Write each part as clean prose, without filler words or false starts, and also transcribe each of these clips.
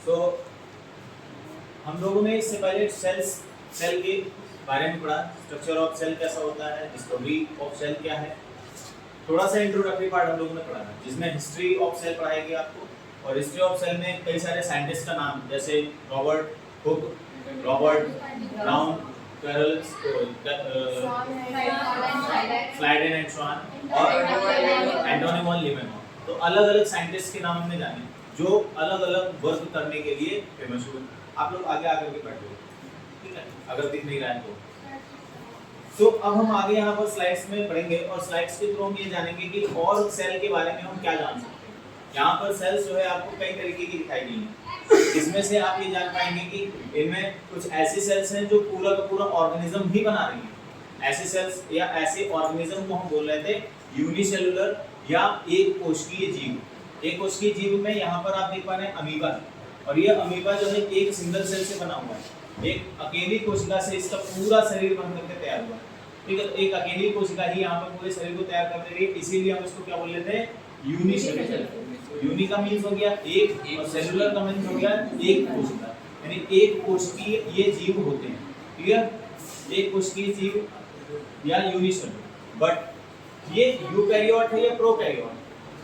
सो हम लोगों ने इससे पहले सेल के बारे में पढ़ा, स्ट्रक्चर ऑफ सेल कैसा होता है, डिस्कवरी ऑफ सेल क्या है, थोड़ा सा इंट्रोडक्टरी पार्ट हम लोगों ने पढ़ा था जिसमें हिस्ट्री ऑफ सेल पढ़ाएगी आपको। और हिस्ट्री ऑफ सेल में कई सारे साइंटिस्ट का नाम जैसे Robert Hooke, Robert Brown, Carl Schleiden and Schwann और एंटोनी वॉन लीमेनॉफ। तो अलग अलग साइंटिस्ट के नाम हमने जाने जो अलग अलग वर्क करने के लिए फेमस हुए। आप लोग आगे आगे के बैठे हो, ठीक है, अगर दिख नहीं रहा है तो अब हम आगे यहाँ पर स्लाइड्स में पढ़ेंगे और स्लाइड्स के थ्रू हम ये जानेंगे कि और सेल के बारे में हम क्या जान सकते हैं। यहाँ पर सेल्स जो है आपको कई तरीके की दिखाई दी हैं, इसमें से आप ये जान पाएंगे कि इनमें कुछ ऐसी सेल्स हैं जो पूरा का पूरा ऑर्गेनिज्म ही बना रही है। ऐसे सेल्स या ऐसे ऑर्गेनिज्म को हम बोल रहे थे यूनिसेलुलर या एक कोशिकीय जीव। एक कोशिकीय जीव में यहाँ पर आप देख पा रहे हैं अमीबा है, और ये अमीबा जो है एक सिंगल सेल से बना हुआ है, एक अकेली कोशिका से इसका पूरा शरीर बन करके तैयार हुआ है, ठीक है। एक अकेली कोशिका ही यहाँ पर पूरे शरीर को तैयार कर दे रही है, इसीलिए हम इसको क्या बोल लेते हैं, यूनिसेलुलर। यूनि का मीन्स हो गया एक और सेलुलर का मीन्स हो गया एक कोशिका, यानी एक कोशिकीय ये जीव होते हैं, क्लियर। एक कोशिकीय जीव या यूनिसेलुलर। बट ये यूकैरियोट है या प्रोकैरियोट,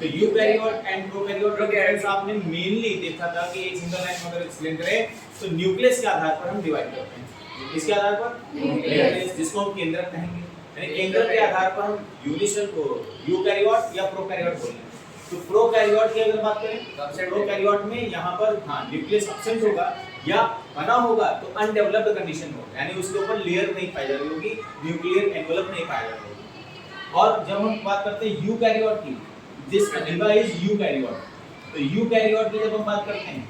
तो यूकैरियोट एंड प्रोकैरियोट का डिफरेंस आपने मेनली देखा था कि एक सिंगल लाइन में अगर एक्सप्लेन करें तो न्यूक्लियस के आधार पर हम डिवाइड करते हैं। इसके आधार पर न्यूक्लियस, जिसको हम केंद्रक कहेंगे, यानी केंद्रक के आधार पर हम यूनिसेल को यूकैरियोट या प्रोकैरियोट बोलेंगे। तो प्रोकैरियोट की अगर बात करें, प्रोकैरियोट में यहाँ पर न्यूक्लियस एब्सेंट होगा या बना होगा तो अनडेवलप्ड कंडीशन होगा, यानी उसके ऊपर लेयर नहीं पाई जा रही होगी, न्यूक्लियर एनवेलप नहीं पाया जा रहा होगा। और जब हम बात करते हैं यूकैरियोट की, दिस अमीबा इज यूकैरियोट, तो यूकैरियोट की जब हम बात करते हैं,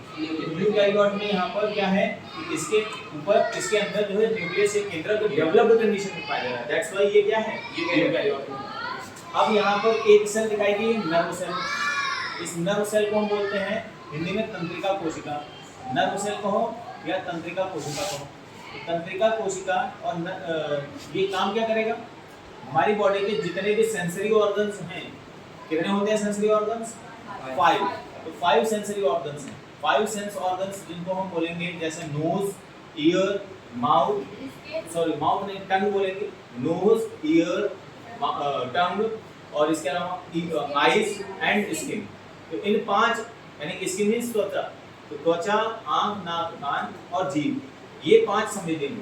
यूकैरियोट में यहाँ पर क्या है कि इसके ऊपर इसके अंदर जो है न्यूक्लियस एक केंद्रक डेवलप्ड कंडीशन में पाया जा रहा है, दैट्स व्हाई ये क्या है, यूकैरियोट। अब यहाँ पर एक सेल दिखाई दी, नर्व सेल। इस नर्व सेल को हम बोलते हैं हिंदी में तंत्रिका कोशिका। नर्व सेल कहो या तंत्रिका कोशिका कहो, तंत्रिका कोशिका और ये काम क्या करेगा, हमारी बॉडी के जितने भी सेंसरी ऑर्गन्स हैं, कितने होते हैं सेंसरी ऑर्गन्स, 5। तो 5 सेंसरी ऑर्गन्स हैं, 5 सेंस ऑर्गन्स जिनको हम बोलेंगे जैसे नोज, ईयर, माउथ, माउथ नहीं टंग बोलेंगे, नोज, ईयर, टंग और इसके अलावा आईज एंड स्किन। तो इन 5, यानी स्किन मींस त्वचा, तो त्वचा, आंख, नाक, कान और जीभ, ये 5 संवेदन,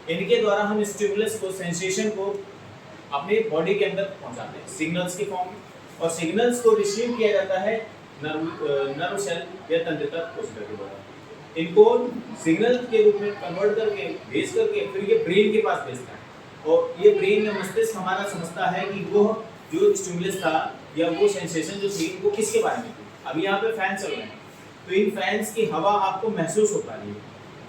इनके द्वारा हम स्टिमुलस को, सेंसेशन को अपने बॉडी के अंदर पहुंचाते हैं सिग्नल्स के फॉर्म में, और सिग्नल्स को रिसीव किया जाता है नर्व सेल या तंत्रिका कोशिका के द्वारा। इनको सिग्नल के रूप में कन्वर्ट करके भेज करके फिर ये ब्रेन के पास भेजता है, और ये ब्रेन या मस्तिष्क हमारा समझता है कि वो जो स्टिमुलस था या वो सेंसेशन जो थी वो किसके बारे में थी। अभी यहाँ पे फैन चल रहे हैं, तो इन फैंस की हवा आपको महसूस हो पा रही है,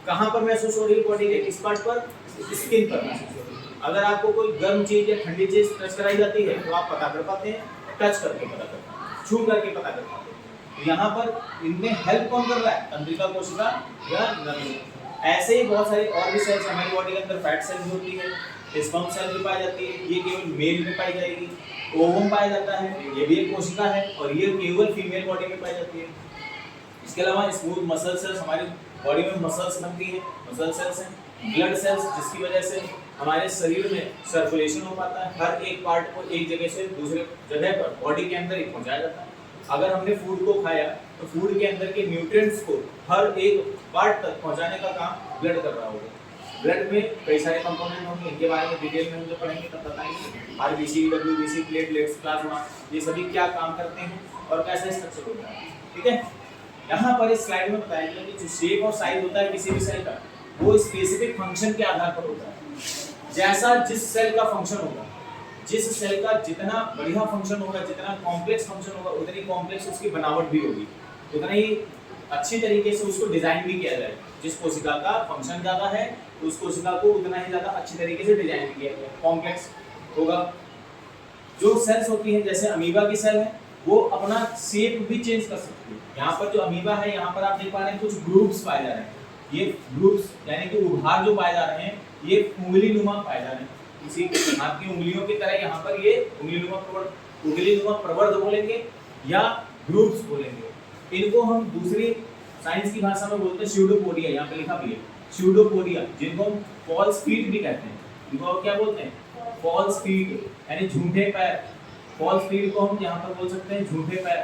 कहाँ पर महसूस हो रही है, बॉडी के किस पार्ट पर, स्किन पर महसूस हो रही है। अगर आपको कोई गर्म चीज या ठंडी चीज टच कराई जाती है तो आप पता कर पाते हैं, टच करके पता कर पाते हैं, छू करके पता कर पाते हैं। तो यहाँ पर इनमें हेल्प कौन कर रहा है, तंत्रिका कोशिका या नर्व। ऐसे ही बहुत सारी और भी सेल्स हमारी बॉडी के अंदर, फैट सेल भी होती है, स्पर्म सेल भी पाई जाती है, ये केवल मेल में पाई जाएगी। ओवम पाया जाता है, ये भी एक कोशिका है, और ये केवल फीमेल बॉडी में पाई जाती है। इसके अलावा स्मूथ मसल सेल्स, हमारी बॉडी में मसल्स बनती है, मसल सेल्स हैं। ब्लड सेल्स, जिसकी वजह से हमारे शरीर में सर्कुलेशन हो पाता है, हर एक पार्ट को एक जगह से दूसरे जगह पर बॉडी के अंदर ही पहुंचाया जाता है। अगर हमने फूड को खाया तो फूड के अंदर के न्यूट्रिएंट्स को हर एक पार्ट तक पहुंचाने का काम ब्लड कर रहा होगा। ब्लड में कई सारे कंपोनेंट होंगे, इनके बारे में डिटेल में हम जो पढ़ेंगे तब बताएंगे। आरबीसी, डब्ल्यूबीसी, प्लेटलेट्स, प्लाज्मा, ये सभी क्या काम करते हैं और कैसे स्ट्रक्चर होता है, ठीक है। यहाँ पर इस स्लाइड में बताया गया कि जो शेप और साइज होता है किसी भी सेल का, वो स्पेसिफिक फंक्शन के आधार पर होता है। जैसा जिस सेल का फंक्शन होगा, जिस सेल का जितना बढ़िया फंक्शन होगा, जितना कॉम्प्लेक्स फंक्शन होगा, उतनी कॉम्प्लेक्स उसकी बनावट भी होगी, उतना ही अच्छी तरीके से उसको डिजाइन भी किया जाएगा। जिस कोशिका का फंक्शन ज़्यादा है तो उस कोशिका को उतना ही ज़्यादा अच्छी तरीके से डिजाइन भी किया जाएगा, कॉम्प्लेक्स होगा। जो सेल्स होती हैं, जैसे अमीबा की सेल है, वो अपना शेप भी चेंज कर सकती है। यहाँ पर जो अमीबा है, यहाँ पर आप देख पा रहे हैं कुछ ग्रुप्स पाए जा रहे हैं। ये ग्रुप्स यानी कि उभार जो पाए जा रहे हैं, ये उंगली नुमा पाए जा रहे हैं, किसी हाथ की उंगलियों की तरह। यहाँ पर ये उंगली नुमा प्रवर्ध बोलेंगे या ग्रुप्स बोलेंगे। इनको हम दूसरी साइंस की भाषा में बोलते हैं स्यूडोपोडिया, यहाँ पे लिखा भी है स्यूडोपोडिया, जिनको हम फॉल्स फीट भी कहते हैं। इनको क्या बोलते हैं? फॉल्स फीट, यानी झूठे पैर। फॉल्स फीट को हम यहाँ पर बोल सकते हैं झूठे पैर।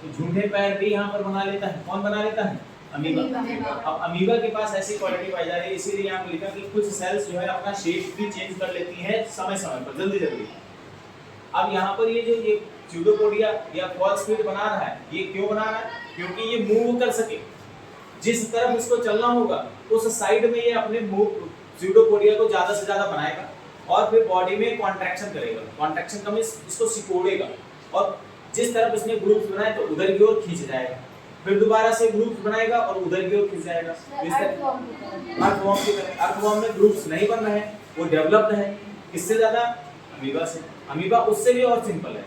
तो झूठे पैर भी यहाँ पर बना लेता है। कौन बना लेता है? अमीबा। अब अमीबा के पास ऐसी क्वालिटी पाई जा रही है, इसीलिए यहाँ पे लिखा कि कुछ सेल्स जो है अपना शेप भी चेंज कर लेती हैं समय समय पर, जल्दी जल्दी। अब यहाँ पर ये जो ये स्यूडोपोडिया या फॉल्स फीट बना रहा है, ये क्यों बना रहा है? क्योंकि ये मूव कर सके, जिस तरफ इसको चलना होगा उस साइड में ये अपने मूव स्यूडोपोडिया को ज्यादा से ज्यादा बनाएगा और फिर बॉडी में कॉन्ट्रैक्शन करेगा। कॉन्ट्रैक्शन का मींस इसको सिकोड़ेगा और जिस तरफ इसने ग्रुप्स बनाए तो उधर की ओर खींच जाएगा, फिर दोबारा से ग्रुप्स बनाएगा और उधर की ओर खींच जाएगा। इस तरह अर्थवॉर्म की तरह। अर्थवॉर्म में ग्रुप्स नहीं बन रहे हैं, वो डेवलप्ड है। किससे ज्यादा? अमीबा से। अमीबा उससे भी और सिंपल है,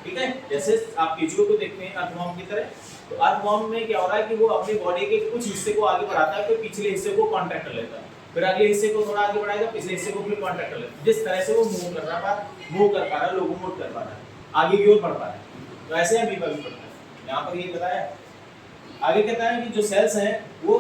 ठीक है। जैसे आप केचुए को देखते हैं अर्थवॉर्म की तरह, तो अर्थवॉर्म में क्या हो रहा है कि वो अपनी बॉडी के कुछ हिस्से को आगे बढ़ाता है, फिर पिछले हिस्से को कॉन्ट्रैक्ट कर लेता है, फिर अगले हिस्से को थोड़ा आगे बढ़ाएगा, पिछले हिस्से को फिर कॉन्ट्रैक्ट कर लेता है। जिस तरह से वो मूव कर रहा है, लोकोमोट कर पा रहा है, आगे की ओर बढ़ पा रहा है, तो ऐसे अमीबा भी बढ़ता है। यहाँ पर ये बताया। आगे कहता है कि जो सेल्स हैं वो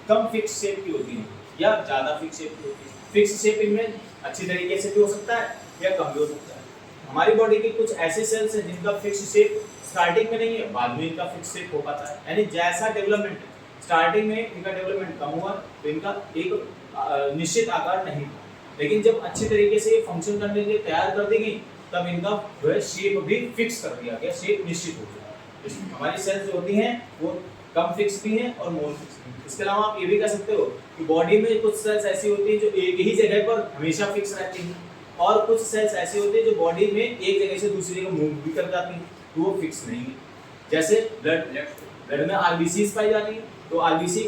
कम फिक्स शेप की होती हैं या ज्यादा फिक्स शेप की होती है। फिक्स शेप इनमें अच्छी तरीके से भी हो सकता है या कम भी हो सकता है। हमारी बॉडी के कुछ ऐसे सेल्स हैं जिनका फिक्स शेप स्टार्टिंग में नहीं है, बाद में इनका फिक्स शेप हो पाता है। यानी जैसा डेवलपमेंट स्टार्टिंग में इनका डेवलपमेंट कम हुआ तो इनका एक निश्चित आकार नहीं था, लेकिन जब अच्छे तरीके से ये फंक्शन करने के लिए तैयार कर दी गई तब इनका जो है शेप भी फिक्स कर दिया गया, शेप निश्चित हो गया। हमारी सेल्स जो होती हैं वो कम फिक्स भी हैं और मोर फिक्स भी। इसके अलावा आप ये भी कह सकते हो कि बॉडी में कुछ सेल्स ऐसी होती हैं जो एक ही जगह पर हमेशा फिक्स रहती हैं और कुछ सेल्स ऐसी होती हैं जो बॉडी में एक जगह से दूसरी जगह मूव भी कर जाती हैं, तो वो फिक्स नहीं है। जैसे ब्लड में आरबीसी पाई जाती है, तो आरबीसी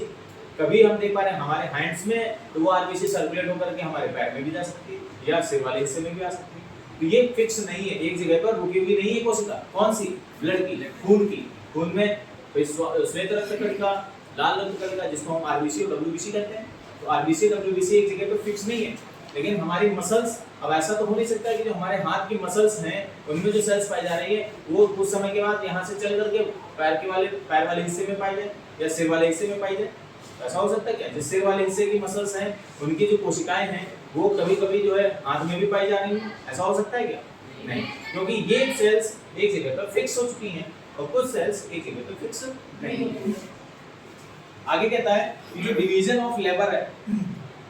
कभी हम देख पा रहे हैं हमारे हैंड्स में, तो वो आरबीसी सर्कुलेट होकर के हमारे पैर में भी जा सकती है या सिर वाले हिस्से में भी आ सकती है। तो ये फिक्स नहीं है, एक जगह पर रुकी हुई नहीं है कोशिका। कौन सी? ब्लड की, खून की। खून में श्वेत रक्त कणिका, लाल रक्त कणिका, जिसको हम आरबीसी और डब्ल्यूबीसी कहते हैं। तो आरबीसी डब्ल्यूबीसी एक जगह पर फिक्स नहीं है, लेकिन हमारी मसल्स, अब ऐसा तो हो नहीं सकता कि जो हमारे हाथ की मसल्स हैं उनमें जो सेल्स पाई जा रही है वो कुछ समय के बाद यहाँ से चल करके पैर वाले हिस्से में पाई जाए या सिर वाले हिस्से में पाई जाए। ऐसा हो सकता है क्या? जिस सिर वाले हिस्से की मसल्स हैं उनकी जो कोशिकाएं हैं वो कभी कभी जो है हाथ में भी पाई जा रही हैं, ऐसा हो सकता है क्या? नहीं, क्योंकि ये सेल्स एक जगह पर फिक्स हो चुकी हैं और कुछ सेल्स एक जगह पर फिक्स नहीं है। आगे कहता है कि जो डिवीजन ऑफ लेबर है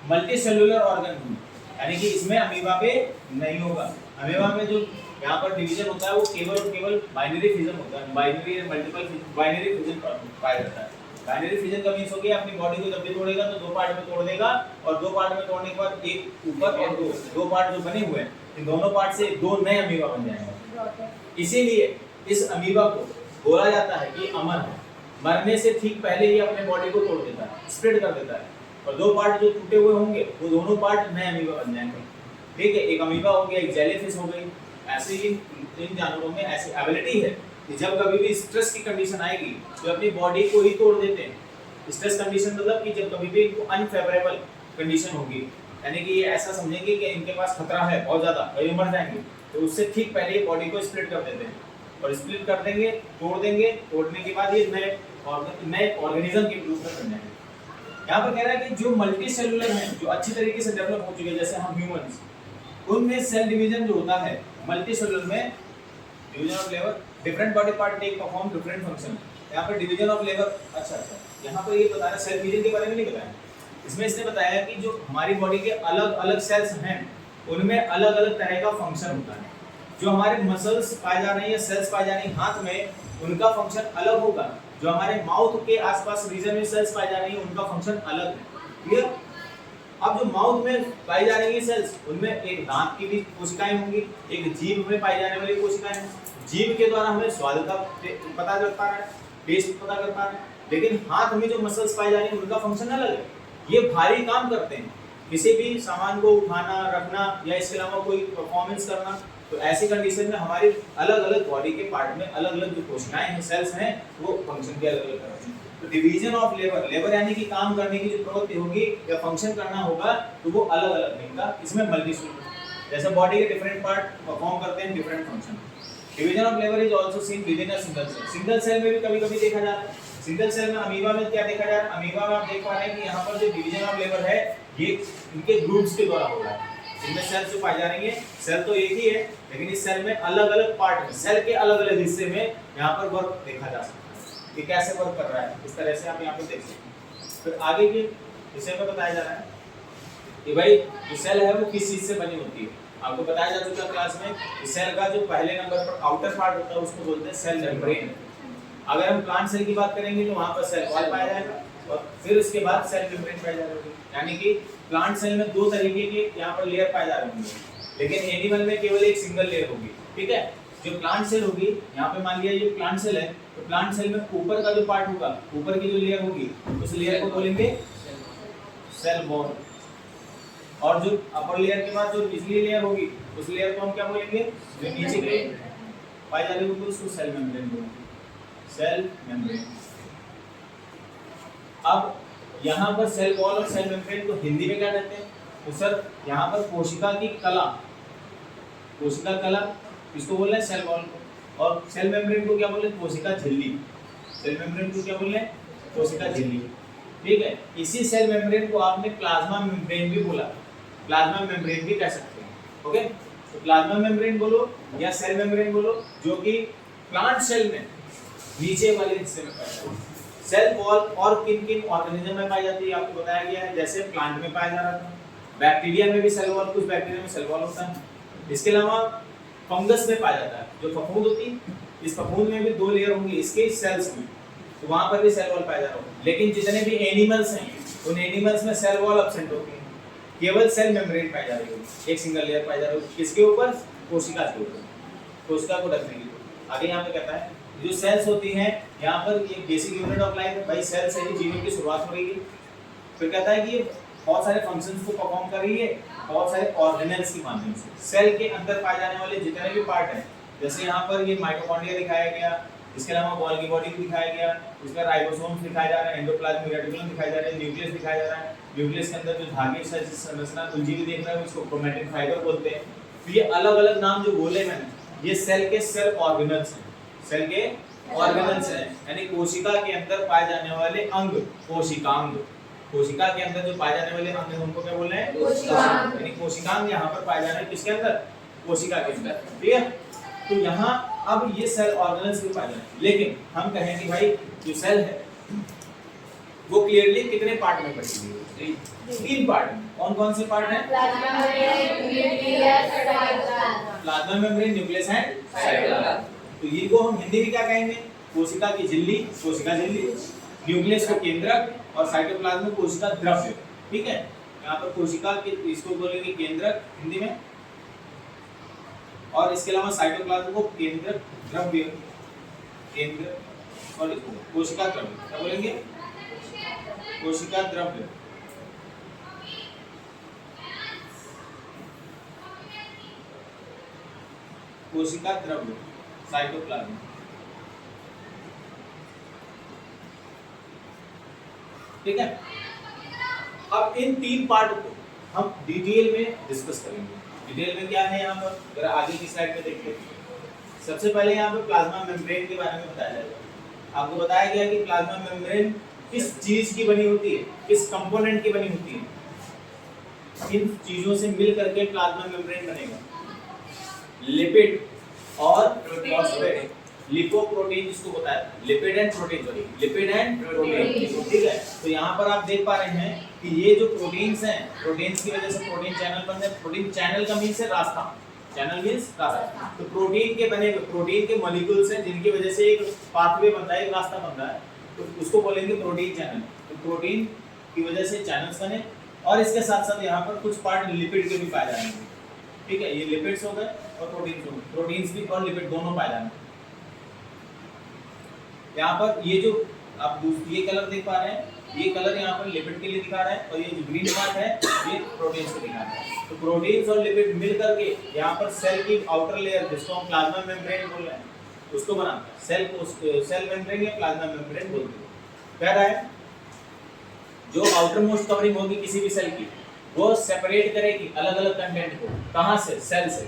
मल्टी सेलुलर ऑर्गन, यानी कि इसमें अमीबा पे नहीं होगा। अमीबा में जो यहाँ पर डिवीजन होता है वो केवल और केवल बाइनरी फिजन होता है, बाइनरी और मल्टीपल बाइनरी फिजन पाया जाता है। बाइनरी फिजन का मींस हो गया अपनी बॉडी को जब भी तोड़ेगा तो दो पार्ट में तोड़ देगा और दो पार्ट में तोड़ने के बाद एक ऊपर और दो पार्ट जो बने हुए हैं इन दोनों पार्ट से दो नए अमीबा बन जाएंगे। इसीलिए इस अमीबा को बोला जाता है कि अमर है, मरने से ठीक पहले ही अपने बॉडी को तोड़ देता है, स्प्लिट कर देता है और दो पार्ट जो टूटे हुए होंगे वो दोनों पार्ट नए अमीबा बन जाएंगे। ठीक है, एक अमीबा हो गया, एक जेलीफिश हो गई। ऐसे ही इन जानवरों में ऐसी एबिलिटी है कि जब कभी भी स्ट्रेस की कंडीशन आएगी तो अपनी बॉडी को ही तोड़ देते हैं। स्ट्रेस कंडीशन मतलब कि जब कभी भी इनको अनफेवरेबल कंडीशन होगी, यानी कि ये ऐसा समझेंगे कि इनके पास खतरा है बहुत ज़्यादा, कभी मर जाएंगे, तो उससे ठीक पहले बॉडी को स्प्लिट कर देते हैं और स्प्लिट कर देंगे, तोड़ देंगे। तोड़ने के बाद ये नए ऑर्गेनिज्म के रूप में बन जाएंगे। यहाँ पर कह रहा है कि जो मल्टी सेलुलर हैं, जो अच्छी तरीके से डेवलप हो चुके हैं, जैसे हम ह्यूमंस, उनमें सेल डिवीजन जो होता है मल्टी सेलुलर में, division of labour, different body part take perform different function. यहाँ पर डिवीजन ऑफ लेबर, अच्छा यहाँ पर ये बता रहा है सेल डिवीजन के बारे में नहीं बताया। इसमें इसने बताया कि जो हमारी बॉडी के अलग अलग सेल्स हैं उनमें अलग अलग तरह का फंक्शन होता है। जो हमारे मसल्स पाए जा रहे हैं, सेल्स पाए जा रही हैं हाथ में, उनका फंक्शन अलग होगा। जो हमारे माउथ के आसपास रीजन में सेल्स पाई जा रही हैं उनका फंक्शन अलग है। क्लियर? अब जो माउथ में पाई जा रही है सेल्स, उनमें एक दांत की भी कोशिकाएं होंगी, एक जीभ में पाई जाने वाली कोशिकाएं हैं। जीभ के द्वारा हमें स्वाद का पता कर पा रहा है, टेस्ट पता कर पा रहे हैं, लेकिन हाथ में जो मसल्स पाई जा रही हैं उनका फंक्शन अलग है। ये भारी काम करते हैं, किसी भी सामान को उठाना, रखना या इसके अलावा कोई परफॉर्मेंस करना। तो ऐसी कंडीशन में हमारी अलग अलग बॉडी के पार्ट में अलग अलग जो कोशिकाएं हैं, सेल्स हैं, वो फंक्शन के अलग अलग करते हैं। तो डिवीजन ऑफ लेबर, लेबर यानी कि काम करने की जो प्रवृत्ति होगी या फंक्शन करना होगा, तो वो अलग अलग मिलेगा। इसमें मल्टी सेलुलर, जैसे बॉडी के डिफरेंट पार्ट परफॉर्म करते हैं different function. Division of labour is also seen within a single cell. Single cell में भी कभी कभी देखा जाता है। सिंगल सेल में अमीबा में क्या देखा जा रहा है, अमीबा में आप देख पा रहे हैं कि यहाँ पर जो डिवीजन ऑफ लेबर है ये इनके ग्रुप्स के द्वारा हो रहा है। इनमें सेल जो पाए जा रही है, सेल तो एक ही है लेकिन इस सेल में अलग अलग पार्ट में, सेल के अलग अलग हिस्से में यहाँ पर वर्क देखा जा सकता है कि कैसे वर्क कर रहा है। इस तरह से आप यहाँ पे देख सकते हैं। फिर आगे के विषय में बताया जा रहा है कि भाई जो सेल है वो किस चीज से बनी होती है। आपको बताया जा चुका क्लास में कि सेल का जो पहले नंबर पर आउटर पार्ट होता है उसको बोलते हैं सेल मेम्ब्रेन। अगर हम प्लांट सेल की बात करेंगे तो वहां पर सेल वॉल पाया जाएगा और फिर उसके बाद सेल मेम्ब्रेन पाया जाएगा। यानी कि प्लांट सेल में दो तरीके के यहाँ पर लेयर पाए जा रहे होंगे लेकिन एनिमल में केवल एक सिंगल लेयर होगी। ठीक है, जो प्लांट सेल होगी, यहाँ पे मान लिया ये प्लांट सेल है तो प्लांट सेल में ऊपर का जो पार्ट होगा, ऊपर की जो लेयर होगी उस लेयर को बोलेंगे सेल वॉल, और जो अपर लेयर के बाद जो निचली लेयर होगी उस लेयर को हम क्या बोलेंगे, जो नीचे की पाई जा रही होगी उसको सेल मेम्ब्रेन बोलेंगे, सेल मेम्ब्रेन। अब यहाँ पर सेल वॉल और सेल मेम्ब्रेन को हिंदी में क्या कहते हैं, तो सर यहाँ पर कोशिका की कला, कोशिका कला इसको बोल रहे हैं सेल वॉल को, और सेल मेम्ब्रेन को क्या बोल रहे हैं, कोशिका झिल्ली। सेल मेम्ब्रेन को क्या बोल रहे हैं, कोशिका झिल्ली। ठीक है, इसी सेल मेम्ब्रेन को आपने प्लाज्मा मेम्ब्रेन भी बोला, प्लाज्मा मेम्ब्रेन भी कह सकते हैं। ओके, तो प्लाज्मा मेम्ब्रेन बोलो या सेल मेम्ब्रेन बोलो, जो कि प्लांट सेल में नीचे वाले हिस्से में पाया जाता है। सेल वॉल और किन किन ऑर्गेनिज्म में पाई जाती है आपको बताया गया है, जैसे प्लांट में पाया जा रहा था, बैक्टीरिया में भी सेल वॉल, कुछ बैक्टीरिया में सेल वॉल होता है। इसके अलावा फंगस में पाया जाता है, जो फफूंद होती है, इस फफूंद में भी दो लेयर होंगी इसके सेल्स में, तो वहां पर भी सेल वॉल पाया जा रहा होगा। लेकिन जितने भी एनिमल्स हैं उन एनिमल्स में सेल वॉल एब्सेंट होती है, केवल सेल मेम्ब्रेन पाई जा रही होगी, एक सिंगल लेयर पाई जा रही होगी, किसके ऊपर, कोशिका के ऊपर, कोशिका को ढकने के लिए। आगे यहाँ पे कहता है जो सेल्स होती हैं, यहाँ पर ये बेसिक यूनिट ऑफ लाइफ है, भाई सेल से ही जीवन की शुरुआत हो रही है। फिर कहता है कि ये बहुत सारे फंक्शंस को परफॉर्म कर रही है बहुत सारे ऑर्गेनेल्स के माध्यम से। सेल के अंदर पाए जाने वाले जितने भी पार्ट हैं, जैसे यहाँ पर ये माइटोकॉन्ड्रिया दिखाया गया, इसके अलावा गोल्गी बॉडी भी दिखाया गया, उसका राइबोसोम्स दिखाया जा रहा है, एंडोप्लाज्मिक रेटिकुलम दिखाया जा रहा है, न्यूक्लियस दिखाया जा रहा है, न्यूक्लियस के अंदर जो धागे संरचना कुंजी भी देख रहे हैं उसको क्रोमैटिन फाइबर बोलते हैं। तो ये अलग-अलग नाम जो बोले मैंने, ये सेल के सेल ऑर्गेनल्स हैं, सेल के ऑर्गेनल्स हैं, यानी कोशिका के अंदर पाए जाने वाले अंग, कोशिकांग। कोशिका के अंदर जो पाए जाने वाले अंग उनको क्या बोल रहे हैं, कोशिकांग। यानी कोशिकांग यहाँ पर पाए जा रहे हैं किसके अंदर, कोशिका के अंदर। ठीक है, तो यहाँ अब ये सेल ऑर्गेनल्स भी पाए जाते हैं, लेकिन हम कहें कि भाई जो सेल है वो क्लियरली कितने पार्ट में बटी हुई है, तीन पार्ट में। कौन कौन से पार्ट हैं, plasma membrane, nucleus and cytoplasm. तो ये को हम हिंदी में क्या कहेंगे, कोशिका की झिल्ली, कोशिका झिल्ली, न्यूक्लियस को केंद्रक और साइटोप्लाज्म को कोशिका द्रव्य। ठीक है, यहाँ पर कोशिका के इसको बोलेंगे केंद्रक हिंदी में, और इसके अलावा साइटोप्लाज्म को केंद्रक द्रव्य, केंद्र, और इसको कोशिका द्रव्य क्या बोलेंगे, कोशिका द्रव्य। कोशिका द्रव्य, साइटोप्लाज्म। ठीक है, अब इन तीन पार्ट को हम डिटेल में डिस्कस करेंगे। डिटेल में क्या है यहाँ पर, जरा आगे की स्लाइड में देखते हैं। सबसे पहले यहाँ पर प्लाज्मा मेम्ब्रेन के बारे में बताया जाएगा। आपको बताया गया कि प्लाज्मा मेम्ब्रेन किस चीज की बनी होती है, किस कंपोनेंट की बनी होती है। इन चीजों से मिल करके प्लाज्मा मेम्ब्रेन बनेगा, लिपिड और फॉस्फेट, लिपोप्रोटीन जिसको बताया, lipid and protein, sorry lipid and protein. ठीक है, तो यहाँ पर आप देख पा रहे हैं कि ये जो प्रोटीन्स हैं, प्रोटीन्स की वजह से प्रोटीन चैनल बनते हैं। प्रोटीन चैनल का मीन्स है रास्ता, चैनल मीन्स रास्ता। तो प्रोटीन के बने हुए, प्रोटीन के मॉलिक्यूल्स हैं जिनकी वजह से एक पाथवे बनता है, एक रास्ता बनता है, तो उसको बोलेंगे प्रोटीन चैनल। तो प्रोटीन की वजह से चैनल्स बने, और इसके साथ साथ यहाँ पर कुछ पार्ट लिपिड के भी पाए जाएंगे। ठीक है, ये लिपिड्स हो गए और प्रोटीन्स हो गए, प्रोटीन्स भी और लिपिड दोनों पाए जाएंगे। यहाँ पर ये जो आप ये कलर देख पा रहे हैं, ये कलर यहाँ पर लिपिड के लिए दिखा रहा है, और ये जो ग्रीन पार्ट है ये प्रोटीन्स को दिखा रहा है। तो प्रोटीन्स और लिपिड मिल करके यहाँ पर सेल की आउटर लेयर, जिसको हम प्लाज्मा मेम्ब्रेन बोल रहे हैं, उसको बनाता है। सेल को सेल मेम्ब्रेन या प्लाज्मा मेम्ब्रेन बोलते हैं। कह रहा है जो आउटर मोस्ट कवरिंग होगी किसी भी सेल की, वो सेपरेट करेगी अलग अलग कंटेंट को। कहाँ से, सेल से।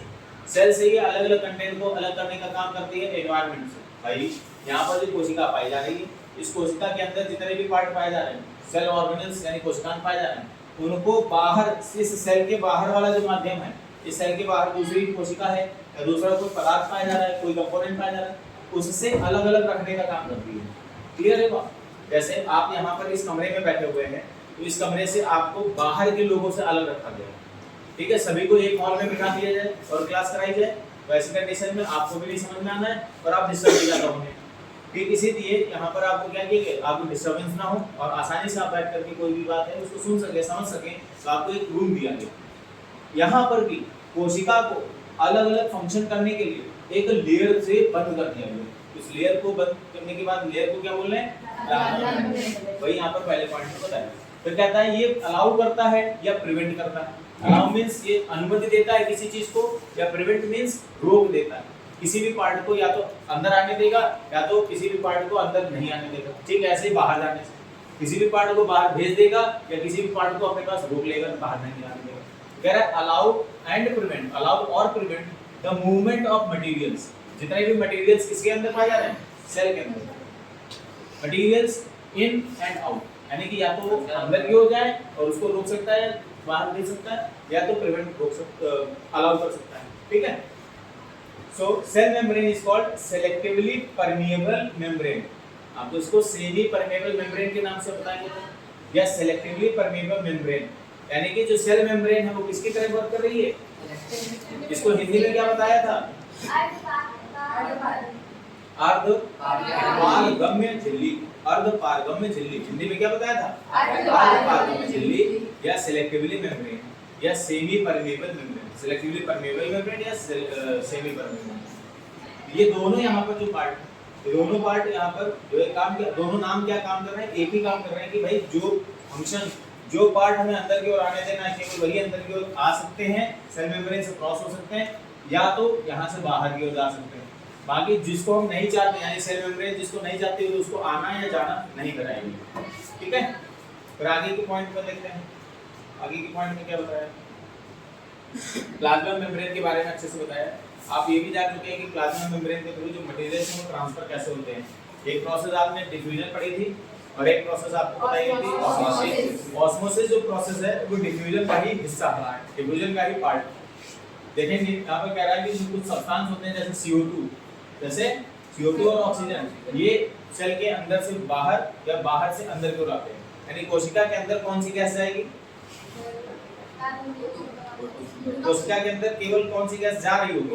सेल से ये अलग अलग कंटेंट को अलग करने का काम करती है एनवायरनमेंट से। भाई यहाँ पर जो कोशिका पाई जा रही है, इस कोशिका के अंदर जितने भी पार्ट पाए जा रहे हैं, सेल ऑर्गेनल्स यानी कोशिकाएं पाए जा रहे हैं, उनको बाहर, इस सेल के बाहर वाला जो माध्यम है, इस सेल के बाहर दूसरी कोशिका है या दूसरा कोई पदार्थ पाया जा रहा है, कोई कंपोनेंट पाया जा रहा है, उससे अलग अलग रखने का काम करती है। क्लियर है बात? जैसे आप यहाँ पर इस कमरे में बैठे हुए हैं, तो इस कमरे से आपको बाहर के लोगों से अलग रखा गया, ठीक है, सभी को एक हॉल में बिठा दिया जाए और क्लास कराई जाए, वैसी कंडीशन में आपको भी नहीं समझ में आना है और आप डिस्टर्ब नहीं ज्यादा होंगे। ठीक इसीलिए यहाँ पर आपको क्या किया गया, आपको डिस्टर्बेंस ना हो और आसानी से आप बैठ करके कोई भी बात है उसको सुन सके, समझ सके, तो आपको एक रूम दिया गया। यहाँ पर भी कोशिका को अलग अलग फंक्शन करने के लिए एक लेयर से बंद कर दिया गया। इस लेयर को बंद करने के बाद लेयर को क्या बोल रहे हैं, वही यहाँ पर पहले पॉइंट में बताया। तो कहता है ये अलाउ करता है या प्रिवेंट करता है। अलाउ मींस ये अनुमति देता है किसी चीज को, या प्रिवेंट मींस रोक देता है किसी भी पार्ट को, या तो अंदर आने देगा या तो किसी भी पार्ट को अंदर नहीं आने देगा। ठीक है, ऐसे ही बाहर जाने से किसी भी पार्ट को बाहर भेज देगा या किसी भी पार्ट को अपने पास रोक लेगा, बाहर नहीं आने देगा। कह रहा है अलाउ एंड प्रिवेंट, अलाउ और prevent the movement of materials, जितने भी मटेरियल्स किसके अंदर पाए जा रहे हैं, सेल के अंदर, मटेरियल्स इन एंड आउट, यानी कि या तो अंदर की हो जाए और उसको रोक सकता है, बाहर भेज सकता है, या तो प्रिवेंट रोक सकता, अलाउ कर सकता है। ठीक है, so cell membrane is called selectively permeable membrane. आप तो इसको सेमी परमिएबल मेम्ब्रेन के नाम से बताएंगे, या सेलेक्टिवली परमिएबल मेम्ब्रेन, यानी कि जो सेल मेम्ब्रेन है वो किसकी तरह वर्क कर रही है, इसको हिंदी में क्या बताया था, अर्धपारगम्य झिल्ली, अर्धपारगम्य झिल्ली, हिंदी में क्या बताया था, अर्धपारगम्य झिल्ली, या सेलेक्टिवली मेम्ब्रेन, या semi permeable membrane, selectively permeable membrane या सेमी परमिएबल। ये दोनों यहाँ पर जो पार्ट, दोनों पार्ट यहाँ पर जो एक काम, दोनों नाम क्या काम कर रहे हैं, एक ही काम कर रहे हैं कि भाई जो फंक्शन, जो पार्ट हमें अंदर की ओर आने देना है केवल वही अंदर की ओर आ सकते हैं, सेल मेम्ब्रेन से क्रॉस हो सकते हैं, या तो यहाँ से बाहर की ओर जा सकते हैं। बाकी जिसको हम नहीं चाहते, यानी सेल मेम्ब्रेन जिसको नहीं चाहते तो उसको आना या जाना नहीं कराएंगे। ठीक है, फिर आगे के पॉइंट पर देखते हैं। आगे के पॉइंट में क्या बताया, प्लाज्मा मेम्ब्रेन के बारे में अच्छे से बताया। आप ये भी जान चुके हैं कि प्लाज्मा मेम्ब्रेन के थ्रू जो मटेरियल्स हैं वो ट्रांसफर कैसे होते हैं। एक प्रोसेस आपने डिफ्यूजन पढ़ी थी और एक प्रोसेस आपको बताई गई थी ऑस्मोसिस। ऑस्मोसिस जो प्रोसेस है वो डिफ्यूजन का ही हिस्सा है, डिफ्यूजन का ही पार्ट। देखेंगे यहाँ पर कह रहा है कि कुछ सब्सटेंस होते हैं जैसे CO2, जैसे CO2 और ऑक्सीजन, ये सेल के अंदर से बाहर या बाहर से अंदर की ओर आते हैं। यानी कोशिका के अंदर कौन सी गैस जाएगी, कोशिका के अंदर केवल कौन सी गैस जा रही होगी,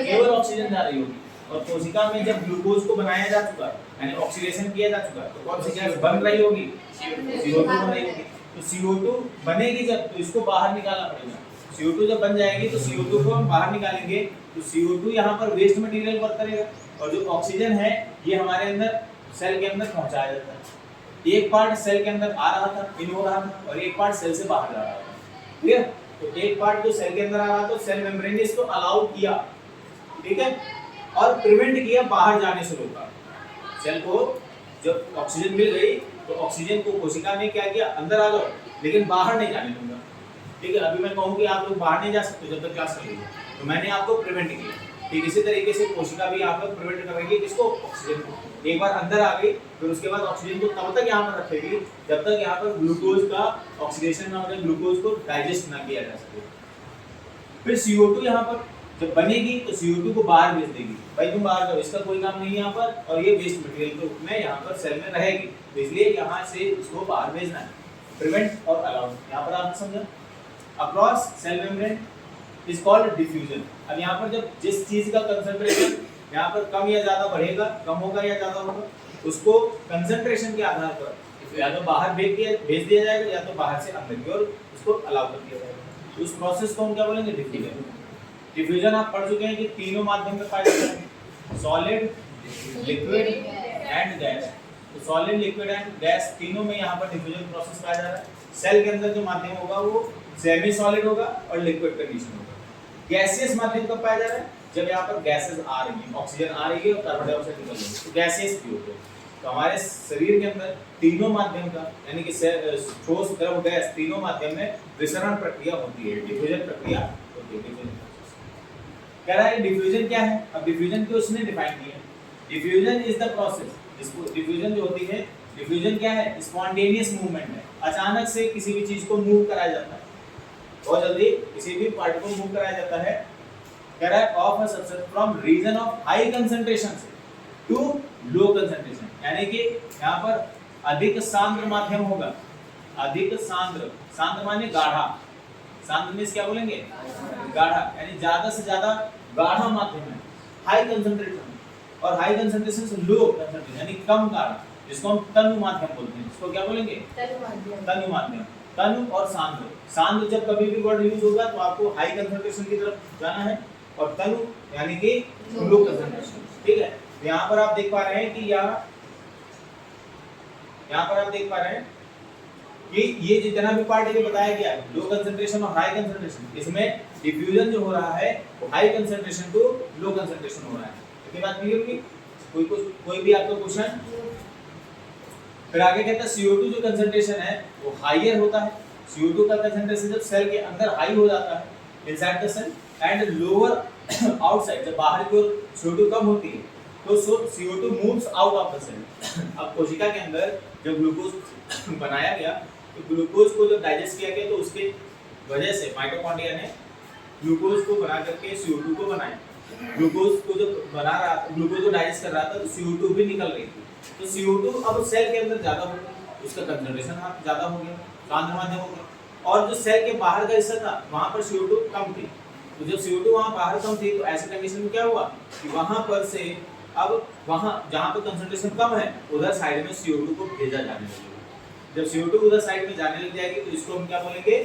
केवल ऑक्सीजन जा रही होगी। और कोशिका में जब ग्लूकोज को बनाया जा चुका यानी ऑक्सीडेशन किया जा चुका तो कौन सी गैस बन रही होगी, CO2 बन रही होगी। तो CO2 बनेगी जब, तो इसको बाहर निकालना पड़ेगा। CO2 जब बन जाएगी तो CO2 को हम बाहर निकालेंगे, तो CO2 यहाँ पर वेस्ट मटेरियल वर्क करेगा, और जो ऑक्सीजन है ये हमारे अंदर सेल के अंदर पहुंचाया जाता है। एक पार्ट सेल के अंदर आ रहा था, इन हो रहा था, और एक पार्ट सेल से बाहर जा रहा था। क्लियर? तो एक पार्ट जो सेल के अंदर आ रहा था तो सेल मेम्ब्रेन ने इसको अलाउ किया, ठीक है, और प्रिवेंट किया, बाहर जाने से रोका। सेल को जब ऑक्सीजन मिल गई तो ऑक्सीजन को कोशिका ने क्या किया, अंदर आ जाओ, लेकिन बाहर नहीं जाने दूंगा। ठीक है, अभी मैं कहूँ कि आप लोग बाहर नहीं जा सकते जब तक क्लास चलेगी, तो मैंने आपको प्रिवेंट किया। ठीक इसी तरीके से कोशिका भी आप लोग प्रिवेंट करेगी किसको, ऑक्सीजन को। एक बार अंदर आ गई फिर उसके बाद ऑक्सीजन को तब तक यहाँ पर रखेगी जब तक यहाँ पर ग्लूकोज का ऑक्सीडेशन ना हो जाए, ग्लूकोज को डाइजेस्ट ना किया जा सके। फिर CO2 यहाँ पर जब बनेगी तो CO2 को बाहर भेज देगी, भाई तुम बाहर जाओ, इसका कोई काम नहीं है यहाँ पर, और ये वेस्ट मटेरियल के रूप में यहाँ पर सेल में रहेगी, तो इसलिए यहाँ से इसको बाहर भेजना है। प्रिवेंट और अलाउ, यहाँ पर आपने समझा। Across cell membrane is called diffusion. अब यहाँ पर जब जिस चीज का कंसंट्रेशन यहाँ पर कम या ज्यादा बढ़ेगा, कम होगा या ज्यादा होगा, उसको कंसंट्रेशन के आधार पर या तो बाहर भेज दिया जाएगा या तो बाहर से अंदर की ओर उसको अलाउ कर दिया जाएगा। उस प्रोसेस को हम क्या बोलेंगे, डिफ्यूजन। डिफ्यूजन आप पढ़ चुके हैं कि तीनों माध्यम में पाया जाता है, सॉलिड, लिक्विड एंड गैस। तो सॉलिड, लिक्विड एंड गैस तीनों में यहाँ पर डिफ्यूजन प्रोसेस पाया जा रहा है। सेल के अंदर जो माध्यम होगा वो सेमी सॉलिड होगा और लिक्विड कंडीशन होगा। गैसियस माध्यम कब पाया जा रहा है, जब यहाँ पर गैसेस आ रही हैं, ऑक्सीजन आ रही है और कार्बन डाइऑक्साइड निकल रही है, तो गैसियस भी होते हैं। तो हमारे शरीर के अंदर तीनों माध्यम का यानी कि ठोस, द्रव, गैस तीनों माध्यम में विसरण प्रक्रिया होती है, डिफ्यूजन प्रक्रिया होती है। कह रहा है डिफ्यूजन क्या है, अब डिफ्यूजन को उसने डिफाइन किया। डिफ्यूजन इज द प्रोसेस इसको डिफ्यूजन जो होती है, डिफ्यूजन क्या है? स्पॉन्टेनियस मूवमेंट है, अचानक से किसी भी चीज को मूव कराया जाता है, बहुत जल्दी किसी भी पार्ट को मूव कराया जाता है। कह रहा है of a substance from region of high concentration से टू लो कंसंट्रेशन, यानी कि यहाँ पर अधिक सांद्र माध्यम होगा, अधिक सांद्र, सांद्र माने गाढ़ा, सांद्र मींस क्या बोलेंगे? गाढ़ा, यानी ज्यादा से ज्यादा गाढ़ा माध्यम है, हाई कंसंट्रेशन, और हाई कंसंट्रेशन से लो कंसंट्रेशन यानी कम गाढ़ा, जिसको हम तनु माध्यम बोलते हैं। इसको क्या बोलेंगे? तनु माध्यम। तनु और सांद्र, सांद्र जब कभी भी वर्ड यूज होगा तो आपको हाई कंसंट्रेशन की तरफ जाना है, और तनु यानी कि लो कंसंट्रेशन, ठीक है। यहाँ पर आप देख पा रहे हैं कि यहाँ पर आप देख पा रहे हैं कि ये जितना भी पार्ट ये बताया गया है, लो कंसंट्रेशन और हाई कंसंट्रेशन, इसमें डिफ्यूजन जो हो रहा है वो high concentration to low concentration हो रहा है। इतनी बात क्लियर होगी? कोई भी आपका क्वेश्चन? फिर आगे कहता है CO2 जो कंसंट्रेशन है वो हाईयर होता है, CO2 का कंसंट्रेशन जब सेल के अंदर हाई हो जाता है inside the cell, and lower outside, जब बाहर की ओर CO2 कम होती है तो CO2 moves out of the cell. अब कोशिका के अंदर जब ग्लूकोज बनाया गया तो ग्लूकोज को जब डाइजेस्ट किया गया तो उसके वजह से माइटोकॉन्ड्रिया ने ग्लूकोज को बना करके CO2 को बनाया। ग्लूकोज को जब बना रहा, ग्लूकोज को डाइजेस्ट कर रहा था तो CO2 भी निकल रही थी, तो CO2 अब सेल के अंदर ज्यादा हो गया, उसका कंसंट्रेशन ज्यादा हो गया, सांद्र माध्यम हो गया, और जो सेल के बाहर का हिस्सा था वहां पर CO2 कम थी, तो जब CO2 वहां बाहर कम थी तो ऐसे कंडीशन में क्या हुआ कि वहां पर से अब वहां जहां पर कंसंट्रेशन कम है उधर साइड में CO2 को भेजा जाने लगेगा। जब CO2 उधर साइड में जाने लग जाएगी तो इसको हम क्या बोलेंगे?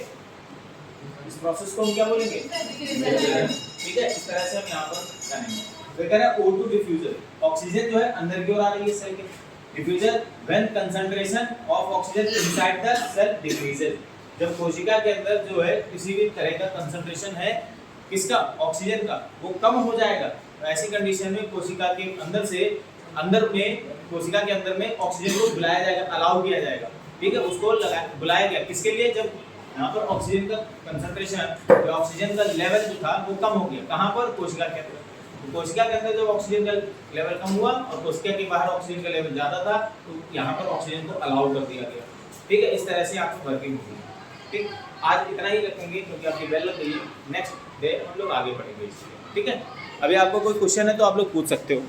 इस प्रोसेस को हम क्या बोलेंगे? ठीक है, इस तरह से हम यहाँ पर जानेंगे। फिर कह रहा है O2 डिफ्यूजन, ऑक्सीजन जो है अंदर की ओर आ रही है सेल के। Diffusion when concentration of oxygen inside the cell decreases, जब कोशिका के अंदर जो है किसी भी तरह का कंसंट्रेशन है किसका? ऑक्सीजन का, वो कम हो जाएगा, तो ऐसी कंडीशन में कोशिका के अंदर से कोशिका के अंदर में ऑक्सीजन को बुलाया जाएगा, अलाउ किया जाएगा, ठीक है, उसको बुलाया गया किसके लिए? जब यहाँ पर ऑक्सीजन का कंसंट्रेशन, ऑक्सीजन का लेवल जो था वो कम हो गया, कहाँ पर? कोशिका के अंदर। तो कोशिका के अंदर जब ऑक्सीजन का लेवल कम हुआ और कोशिका के बाहर ऑक्सीजन का लेवल ज्यादा था तो यहाँ पर ऑक्सीजन को अलाउ कर दिया गया, ठीक है। इस तरह से आपकी वर्किंग होगी, ठीक। आज इतना ही रखेंगे क्योंकि आपकी बेल लग गई है, नेक्स्ट डे हम लोग आगे बढ़ेंगे इससे, ठीक है। अभी आपको कोई क्वेश्चन है तो आप लोग पूछ सकते हो।